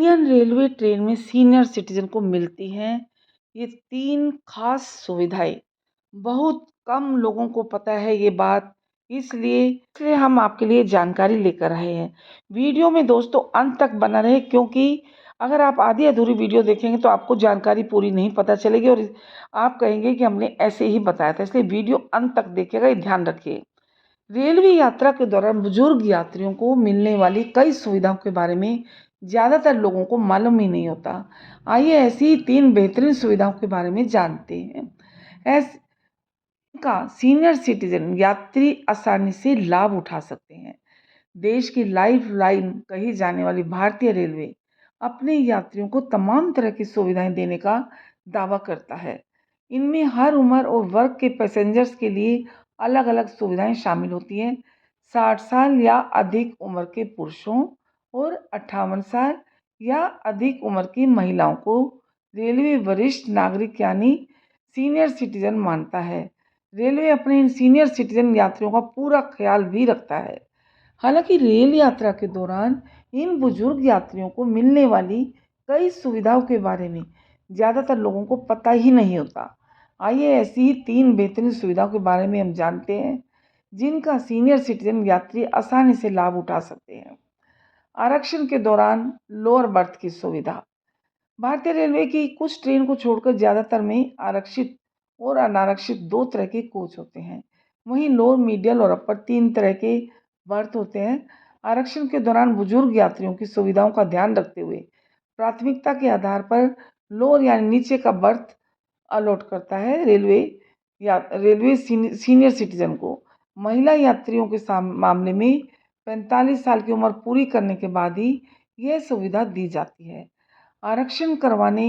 Indian railway train में senior citizen को मिलती हैं ये 3 खास सुविधाएँ। बहुत कम लोगों को पता है ये बात, इसलिए हम आपके लिए जानकारी लेकर आए हैं। वीडियो में दोस्तों अंत तक बना रहे, क्योंकि अगर आप आधी-अधूरी वीडियो देखेंगे तो आपको जानकारी पूरी नहीं पता चलेगी और आप कहेंगे कि हमने ऐसे ही बताया था। इसलिए वीडियो अंत तक देखिएगा, ये ध्यान रखिए। रेलवे यात्रा के दौरान बुजुर्ग यात्रियों को मिलने वाली कई सुविधाओं के बारे में ज़्यादातर लोगों को मालूम ही नहीं होता। आइए ऐसी ही 3 बेहतरीन सुविधाओं के बारे में जानते हैं। ऐस का सीनियर सिटीजन यात्री आसानी से लाभ उठा सकते हैं। देश की लाइफ लाइन कही जाने वाली भारतीय रेलवे अपने यात्रियों को तमाम तरह की सुविधाएं देने का दावा करता है। इनमें हर उम्र और वर्ग के पैसेंजर्स के लिए अलग अलग सुविधाएं शामिल होती हैं। 60 साल या अधिक उम्र के पुरुषों और 58 साल या अधिक उम्र की महिलाओं को रेलवे वरिष्ठ नागरिक यानी सीनियर सिटीजन मानता है। रेलवे अपने इन सीनियर सिटीजन यात्रियों का पूरा ख्याल भी रखता है। हालांकि रेल यात्रा के दौरान इन बुजुर्ग यात्रियों को मिलने वाली कई सुविधाओं के बारे में ज़्यादातर लोगों को पता ही नहीं होता। आइए ऐसी ही 3 बेहतरीन सुविधाओं के बारे में हम जानते हैं, जिनका सीनियर सिटीजन यात्री आसानी से लाभ उठा सकते हैं। आरक्षण के दौरान लोअर बर्थ की सुविधा। भारतीय रेलवे की कुछ ट्रेन को छोड़कर ज़्यादातर में आरक्षित और अनारक्षित 2 तरह के कोच होते हैं। वहीं लोअर, मिडिल और अपर 3 तरह के बर्थ होते हैं। आरक्षण के दौरान बुजुर्ग यात्रियों की सुविधाओं का ध्यान रखते हुए प्राथमिकता के आधार पर लोअर यानी नीचे का बर्थ अलॉट करता है रेलवे सीनियर सिटीजन को। महिला यात्रियों के मामले में 45 साल की उम्र पूरी करने के बाद ही यह सुविधा दी जाती है। आरक्षण करवाते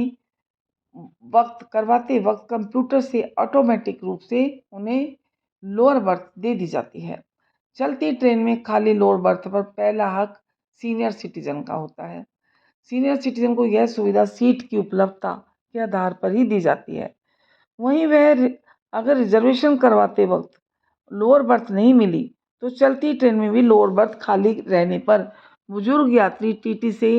वक्त कंप्यूटर से ऑटोमेटिक रूप से उन्हें लोअर बर्थ दे दी जाती है। चलती ट्रेन में खाली लोअर बर्थ पर पहला हक सीनियर सिटीजन का होता है। सीनियर सिटीजन को यह सुविधा सीट की उपलब्धता के आधार पर ही दी जाती है। वहीं अगर रिजर्वेशन करवाते वक्त लोअर बर्थ नहीं मिली तो चलती ट्रेन में भी लोअर बर्थ खाली रहने पर बुजुर्ग यात्री टीटी से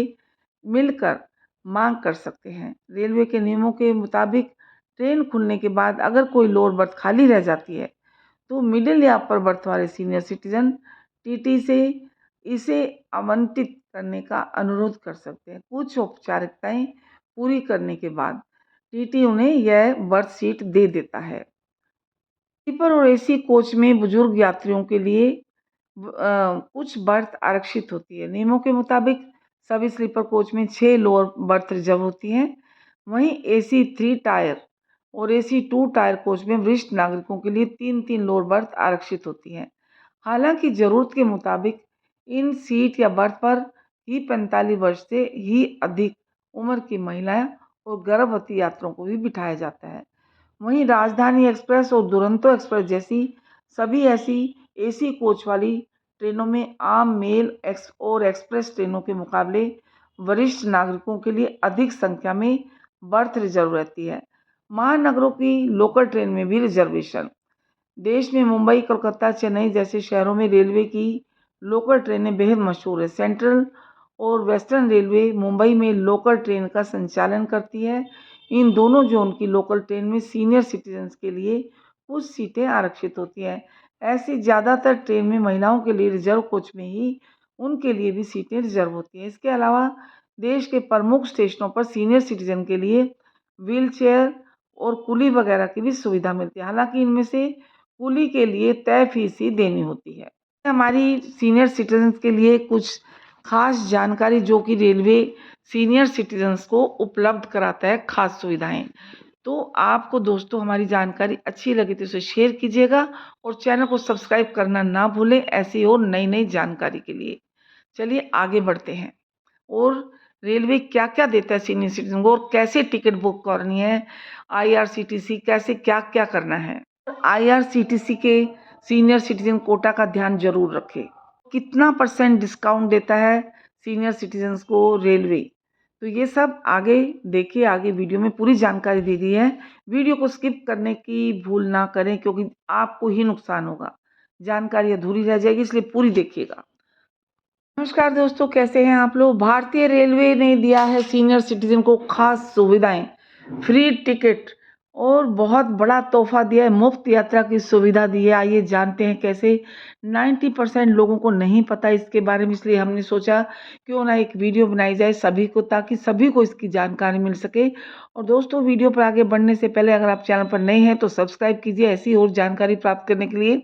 मिलकर मांग कर सकते हैं। रेलवे के नियमों के मुताबिक ट्रेन खुलने के बाद अगर कोई लोअर बर्थ खाली रह जाती है तो मिडिल या अपर बर्थ वाले सीनियर सिटीजन टीटी से इसे आवंटित करने का अनुरोध कर सकते हैं। कुछ औपचारिकताएं पूरी करने के बाद टीटी उन्हें यह बर्थ सीट दे देता है। स्लीपर और एसी कोच में बुजुर्ग यात्रियों के लिए कुछ बर्थ आरक्षित होती है। नियमों के मुताबिक सभी स्लीपर कोच में 6 लोअर बर्थ रिजर्व होती हैं। वहीं एसी 3 टायर और एसी 2 टायर कोच में वरिष्ठ नागरिकों के लिए 3-3 लोअर बर्थ आरक्षित होती हैं। हालांकि ज़रूरत के मुताबिक इन सीट या बर्थ पर ही 45 वर्ष से ही अधिक उम्र की महिलाएं और गर्भवती यात्रियों को भी बिठाया जाता है। वहीं राजधानी एक्सप्रेस और दुरंतो एक्सप्रेस जैसी सभी ऐसी एसी कोच वाली ट्रेनों में आम मेल और एक्सप्रेस ट्रेनों के मुकाबले वरिष्ठ नागरिकों के लिए अधिक संख्या में बर्थ रिजर्व रहती है। महानगरों की लोकल ट्रेन में भी रिजर्वेशन। देश में मुंबई, कोलकाता, चेन्नई जैसे शहरों में रेलवे की लोकल ट्रेनें बेहद मशहूर है। सेंट्रल और वेस्टर्न रेलवे मुंबई में लोकल ट्रेन का संचालन करती है। इन दोनों जोन की लोकल ट्रेन में सीनियर सिटीजन्स के लिए कुछ सीटें आरक्षित होती हैं। ऐसी ज़्यादातर ट्रेन में महिलाओं के लिए रिजर्व कोच में ही उनके लिए भी सीटें रिजर्व होती हैं। इसके अलावा देश के प्रमुख स्टेशनों पर सीनियर सिटीजन के लिए व्हील चेयर और कुली वगैरह की भी सुविधा मिलती है। हालांकि इनमें से कुली के लिए तय फीस ही देनी होती है। हमारी सीनियर सिटीजन्स के लिए कुछ खास जानकारी जो कि रेलवे सीनियर सिटीजन्स को उपलब्ध कराता है, खास सुविधाएं। तो आपको दोस्तों हमारी जानकारी अच्छी लगी तो इसे शेयर कीजिएगा और चैनल को सब्सक्राइब करना ना भूलें ऐसी और नई नई जानकारी के लिए। चलिए आगे बढ़ते हैं और रेलवे क्या क्या देता है सीनियर सिटीजन को और कैसे टिकट बुक करनी है, आईआरसीटीसी कैसे क्या क्या करना है। आईआरसीटीसी के सीनियर सिटीजन कोटा का ध्यान जरूर रखें। कितना % डिस्काउंट देता है सीनियर सिटीजन्स को रेलवे, तो ये सब आगे देखिए। आगे वीडियो में पूरी जानकारी दी गई है। वीडियो को स्किप करने की भूल ना करें, क्योंकि आपको ही नुकसान होगा, जानकारी अधूरी रह जाएगी, इसलिए पूरी देखिएगा। नमस्कार दोस्तों, कैसे हैं आप लोग। भारतीय रेलवे ने दिया है सीनियर सिटीजन को खास सुविधाएं, फ्री टिकट और बहुत बड़ा तोहफा दिया है, मुफ्त यात्रा की सुविधा दी है। आइए जानते हैं कैसे। 90% लोगों को नहीं पता इसके बारे में, इसलिए हमने सोचा क्यों ना एक वीडियो बनाई जाए सभी को, ताकि सभी को इसकी जानकारी मिल सके। और दोस्तों, वीडियो पर आगे बढ़ने से पहले अगर आप चैनल पर नए हैं तो सब्सक्राइब कीजिए ऐसी और जानकारी प्राप्त करने के लिए।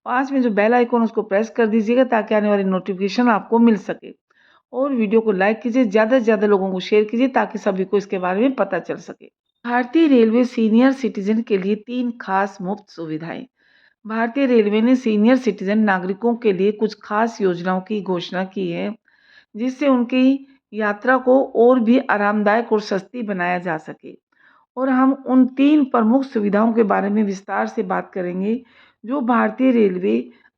पास में जो बेल आइकन उसको प्रेस कर दीजिएगा ताकि आने वाली नोटिफिकेशन आपको मिल सके। और वीडियो को लाइक कीजिए, ज़्यादा से ज़्यादा लोगों को शेयर कीजिए ताकि सभी को इसके बारे में पता चल सके। भारतीय रेलवे सीनियर सिटीजन के लिए 3 खास मुफ्त सुविधाएं। भारतीय रेलवे ने सीनियर सिटीजन नागरिकों के लिए कुछ खास योजनाओं की घोषणा की है, जिससे उनकी यात्रा को और भी आरामदायक और सस्ती बनाया जा सके। और हम उन 3 प्रमुख सुविधाओं के बारे में विस्तार से बात करेंगे जो भारतीय रेलवे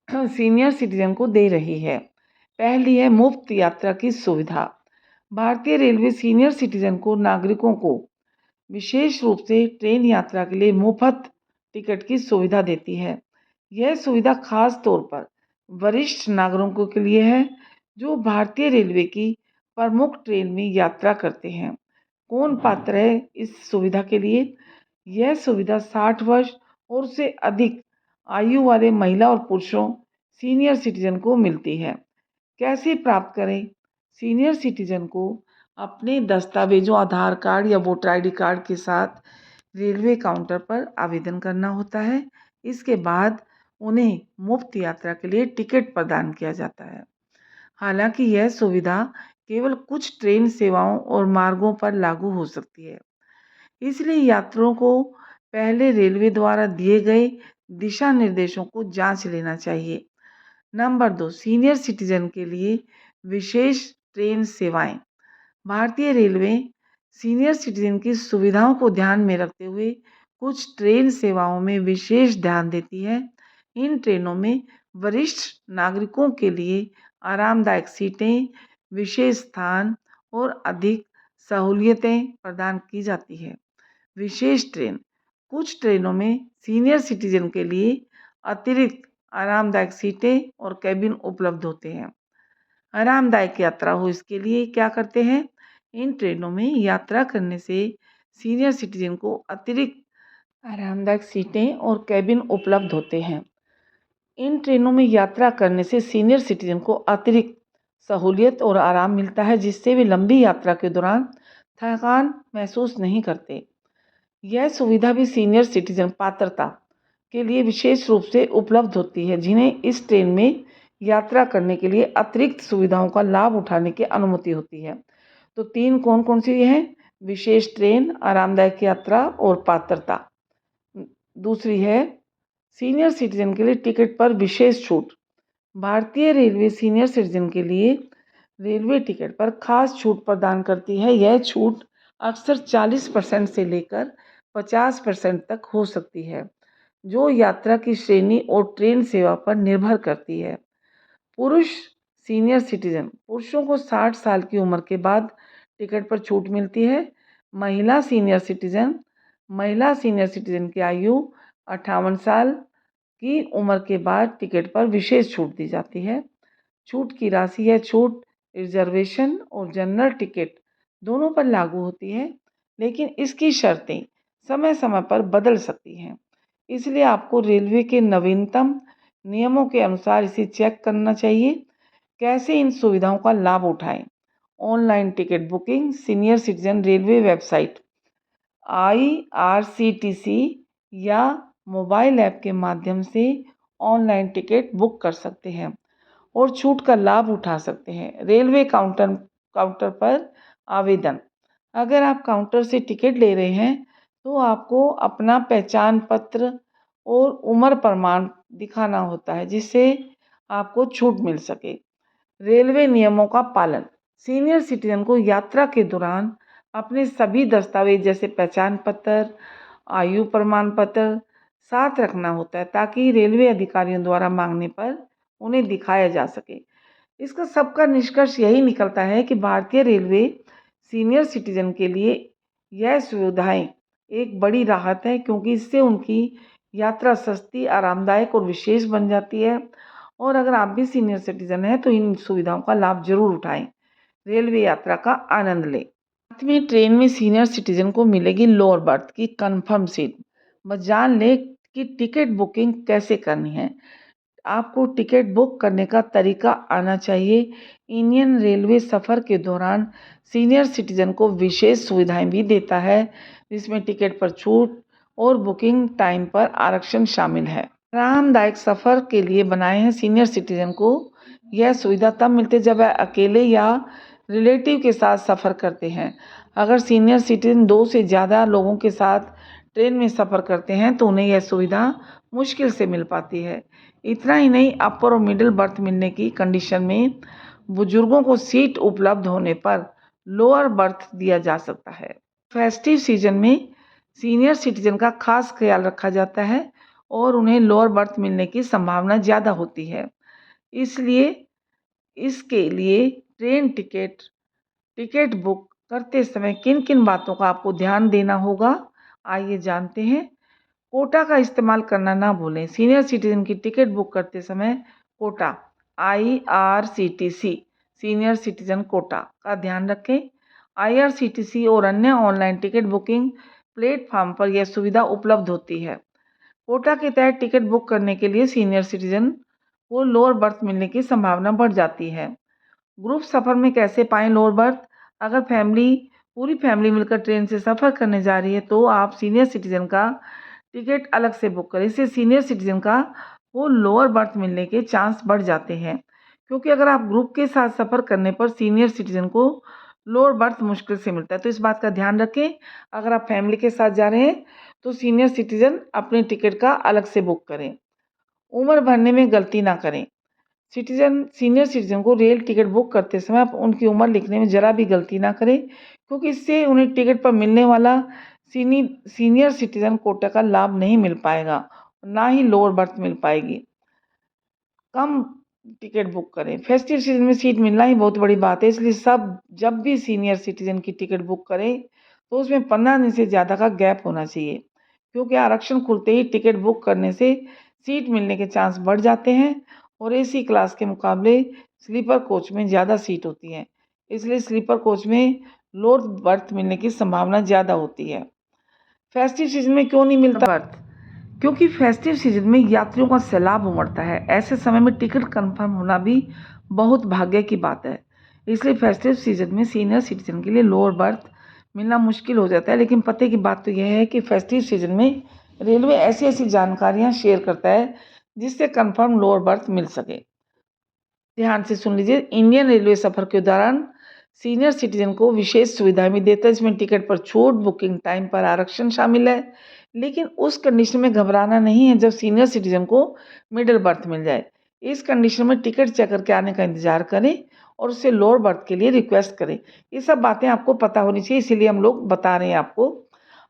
सीनियर सिटीजन को दे रही है। पहली है मुफ्त यात्रा की सुविधा। भारतीय रेलवे सीनियर सिटीजन को नागरिकों को विशेष रूप से ट्रेन यात्रा के लिए मुफ्त टिकट की सुविधा देती है। यह सुविधा खास तौर पर वरिष्ठ नागरिकों के लिए है जो भारतीय रेलवे की प्रमुख ट्रेन में यात्रा करते हैं। कौन पात्र है इस सुविधा के लिए? यह सुविधा 60 वर्ष और उससे अधिक आयु वाले महिला और पुरुषों सीनियर सिटीजन को मिलती है। कैसे प्राप्त करें? सीनियर सिटीजन को अपने दस्तावेजों, आधार कार्ड या वोटर आईडी कार्ड के साथ रेलवे काउंटर पर आवेदन करना होता है। इसके बाद उन्हें मुफ्त यात्रा के लिए टिकट प्रदान किया जाता है। हालांकि यह सुविधा केवल कुछ ट्रेन सेवाओं और मार्गों पर लागू हो सकती है, इसलिए यात्रियों को पहले रेलवे द्वारा दिए गए दिशा निर्देशों को जांच लेना चाहिए। नंबर 2, सीनियर सिटीजन के लिए विशेष ट्रेन सेवाएं। भारतीय रेलवे सीनियर सिटीजन की सुविधाओं को ध्यान में रखते हुए कुछ ट्रेन सेवाओं में विशेष ध्यान देती है। इन ट्रेनों में वरिष्ठ नागरिकों के लिए आरामदायक सीटें, विशेष स्थान और अधिक सहूलियतें प्रदान की जाती है। विशेष ट्रेन। कुछ ट्रेनों में सीनियर सिटीजन के लिए अतिरिक्त आरामदायक सीटें और कैबिन उपलब्ध होते हैं। आरामदायक यात्रा हो इसके लिए क्या करते हैं? इन ट्रेनों में यात्रा करने से सीनियर सिटीजन को अतिरिक्त आरामदायक सीटें और कैबिन उपलब्ध होते हैं। इन ट्रेनों में यात्रा करने से सीनियर सिटीजन को अतिरिक्त सहूलियत और आराम मिलता है, जिससे वे लंबी यात्रा के दौरान थकान महसूस नहीं करते। यह सुविधा भी सीनियर सिटीजन पात्रता के लिए विशेष रूप से उपलब्ध होती है, जिन्हें इस ट्रेन में यात्रा करने के लिए अतिरिक्त सुविधाओं का लाभ उठाने की अनुमति होती है। तो 3 कौन कौन सी हैं? विशेष ट्रेन, आरामदायक यात्रा और पात्रता। दूसरी है सीनियर सिटीजन के लिए टिकट पर विशेष छूट। भारतीय रेलवे सीनियर सिटीजन के लिए रेलवे टिकट पर खास छूट प्रदान करती है। यह छूट अक्सर 40% से लेकर 50% तक हो सकती है, जो यात्रा की श्रेणी और ट्रेन सेवा पर निर्भर करती है। पुरुष सीनियर सिटीजन। पुरुषों को 60 साल की उम्र के बाद टिकट पर छूट मिलती है। महिला सीनियर सिटीजन। महिला सीनियर सिटीजन की आयु 58 साल की उम्र के बाद टिकट पर विशेष छूट दी जाती है। छूट की राशि है छूट रिजर्वेशन और जनरल टिकट दोनों पर लागू होती है, लेकिन इसकी शर्तें समय समय पर बदल सकती हैं। इसलिए आपको रेलवे के नवीनतम नियमों के अनुसार इसे चेक करना चाहिए। कैसे इन सुविधाओं का लाभ उठाएं? Online ticket booking. Senior citizen railway website, IRCTC या मोबाइल ऐप के माध्यम से ऑनलाइन टिकट बुक कर सकते हैं और छूट का लाभ उठा सकते हैं। रेलवे काउंटर पर आवेदन। अगर आप काउंटर से टिकट ले रहे हैं तो आपको अपना पहचान पत्र और उम्र प्रमाण दिखाना होता है, जिससे आपको छूट मिल सके। रेलवे नियमों का पालन। सीनियर सिटीजन को यात्रा के दौरान अपने सभी दस्तावेज जैसे पहचान पत्र, आयु प्रमाण पत्र साथ रखना होता है, ताकि रेलवे अधिकारियों द्वारा मांगने पर उन्हें दिखाया जा सके। इसका सबका निष्कर्ष यही निकलता है कि भारतीय रेलवे सीनियर सिटीजन के लिए यह सुविधाएं एक बड़ी राहत है, क्योंकि इससे उनकी यात्रा सस्ती, आरामदायक और विशेष बन जाती है। और अगर आप भी सीनियर सिटीजन हैं तो इन सुविधाओं का लाभ जरूर उठाएं। रेलवे यात्रा का आनंद लें। साथ में ट्रेन में सीनियर सिटीजन को मिलेगी लोअर बर्थ की कंफर्म सीट। बस जान ले कि टिकट बुकिंग कैसे करनी है। आपको टिकट बुक करने का तरीका आना चाहिए। इंडियन रेलवे सफ़र के दौरान सीनियर सिटीजन को विशेष सुविधाएं भी देता है, जिसमें टिकट पर छूट और बुकिंग टाइम पर आरक्षण शामिल है। आरामदायक सफ़र के लिए बनाए हैं सीनियर सिटीजन को। यह सुविधा तब मिलती है जब वह अकेले या रिलेटिव के साथ सफ़र करते हैं। अगर सीनियर सिटीजन 2 से ज़्यादा लोगों के साथ ट्रेन में सफ़र करते हैं तो उन्हें यह सुविधा मुश्किल से मिल पाती है। इतना ही नहीं, अपर और मिडिल बर्थ मिलने की कंडीशन में बुजुर्गों को सीट उपलब्ध होने पर लोअर बर्थ दिया जा सकता है। फेस्टिव सीजन में सीनियर सिटीजन का खास ख्याल रखा जाता है और उन्हें लोअर बर्थ मिलने की संभावना ज़्यादा होती है। इसलिए इसके लिए ट्रेन टिकट बुक करते समय किन किन बातों का आपको ध्यान देना होगा, आइए जानते हैं। कोटा का इस्तेमाल करना ना भूलें। सीनियर सिटीजन की टिकट बुक करते समय quota IRCTC senior citizen quota का ध्यान रखें। IRCTC और अन्य ऑनलाइन टिकट बुकिंग प्लेटफॉर्म पर यह सुविधा उपलब्ध होती है। कोटा के तहत टिकट बुक करने के लिए सीनियर सिटीजन को लोअर बर्थ मिलने की संभावना बढ़ जाती है। ग्रुप सफ़र में कैसे पाएं लोअर बर्थ? अगर पूरी फैमिली मिलकर ट्रेन से सफ़र करने जा रही है तो आप सीनियर सिटीजन का टिकट अलग से बुक करें। इससे सीनियर सिटीजन को लोअर बर्थ मिलने के चांस बढ़ जाते हैं, क्योंकि अगर आप ग्रुप के साथ सफ़र करने पर सीनियर सिटीजन को लोअर बर्थ मुश्किल से मिलता है, तो इस बात का ध्यान रखें। अगर आप फैमिली के साथ जा रहे हैं तो सीनियर सिटीजन अपने टिकट का अलग से बुक करें। उम्र भरने में गलती ना करें। सीनियर सिटीजन को रेल टिकट बुक करते समय आप उनकी उम्र लिखने में ज़रा भी गलती ना करें, क्योंकि इससे उन्हें टिकट पर मिलने वाला सीनियर सिटीजन कोटा का लाभ नहीं मिल पाएगा, ना ही लोअर बर्थ मिल पाएगी। कम टिकट बुक करें। फेस्टिव सीजन में सीट मिलना ही बहुत बड़ी बात है, इसलिए जब भी सीनियर सिटीजन की टिकट बुक करें तो उसमें 15 दिन से ज़्यादा का गैप होना चाहिए, क्योंकि आरक्षण खुलते ही टिकट बुक करने से सीट मिलने के चांस बढ़ जाते हैं और AC क्लास के मुकाबले स्लीपर कोच में ज़्यादा सीट होती है, इसलिए स्लीपर कोच में लोअर बर्थ मिलने की संभावना ज़्यादा होती है। फेस्टिव सीजन में क्यों नहीं मिलता बर्थ? क्योंकि फेस्टिव सीजन में यात्रियों का सैलाब उमड़ता है। ऐसे समय में टिकट कंफर्म होना भी बहुत भाग्य की बात है। इसलिए फेस्टिव सीजन में सीनियर सिटीजन के लिए लोअर बर्थ मिलना मुश्किल हो जाता है। लेकिन पते की बात तो यह है कि फेस्टिव सीजन में रेलवे ऐसी जानकारियाँ शेयर करता है जिससे कंफर्म लोअर बर्थ मिल सके। ध्यान से सुन लीजिए। इंडियन रेलवे सफ़र के दौरान सीनियर सिटीजन को विशेष सुविधाएं भी देता है, इसमें टिकट पर छूट, बुकिंग टाइम पर आरक्षण शामिल है। लेकिन उस कंडीशन में घबराना नहीं है जब सीनियर सिटीजन को मिडिल बर्थ मिल जाए। इस कंडीशन में टिकट चेक करके आने का इंतजार करें और उससे लोअर बर्थ के लिए रिक्वेस्ट करें। ये सब बातें आपको पता होनी चाहिए, इसीलिए हम लोग बता रहे हैं आपको।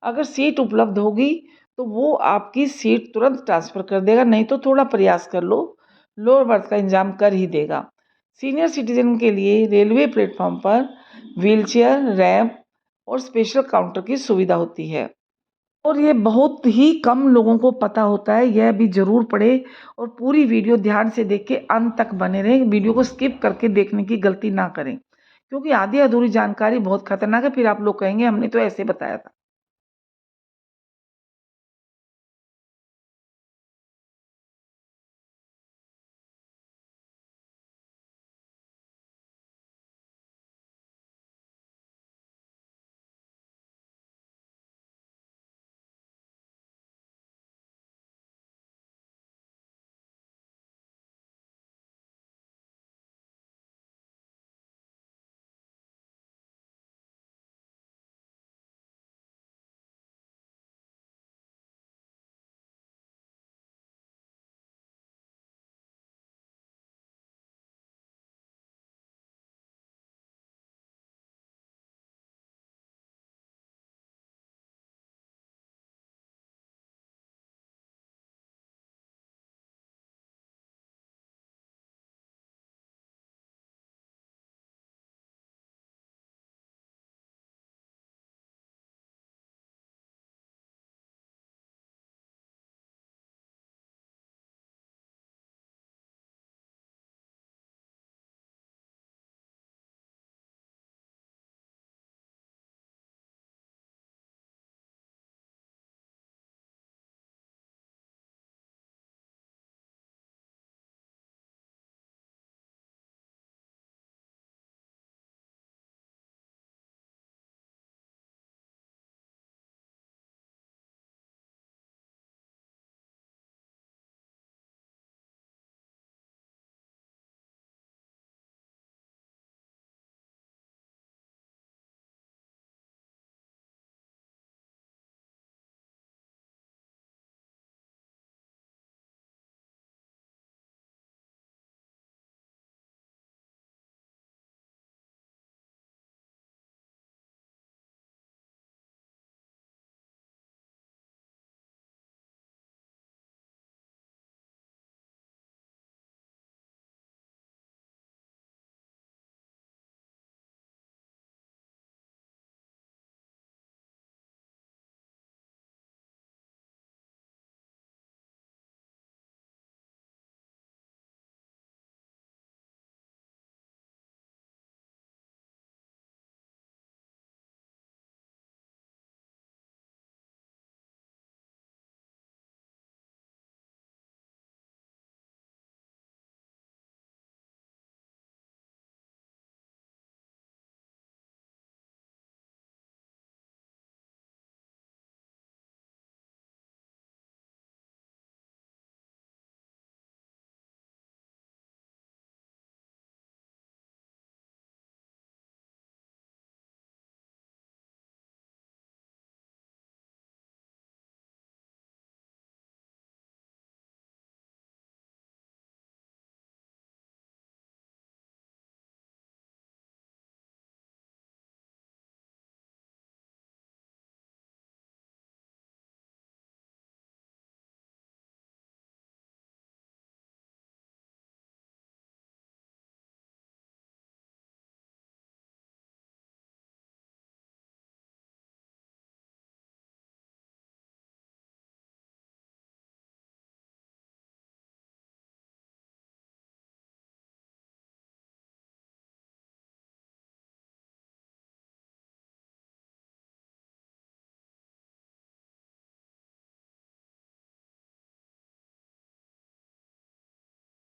अगर सीट उपलब्ध होगी तो वो आपकी सीट तुरंत ट्रांसफ़र कर देगा, नहीं तो थोड़ा प्रयास कर लो, लोअर बर्थ का इंतजाम कर ही देगा। सीनियर सिटीजन के लिए रेलवे प्लेटफॉर्म पर व्हीलचेयर, रैंप और स्पेशल काउंटर की सुविधा होती है और ये बहुत ही कम लोगों को पता होता है। यह भी ज़रूर पढ़े और पूरी वीडियो ध्यान से देख के अंत तक बने रहें। वीडियो को स्किप करके देखने की गलती ना करें, क्योंकि आधी अधूरी जानकारी बहुत खतरनाक है। फिर आप लोग कहेंगे हमने तो ऐसे बताया था।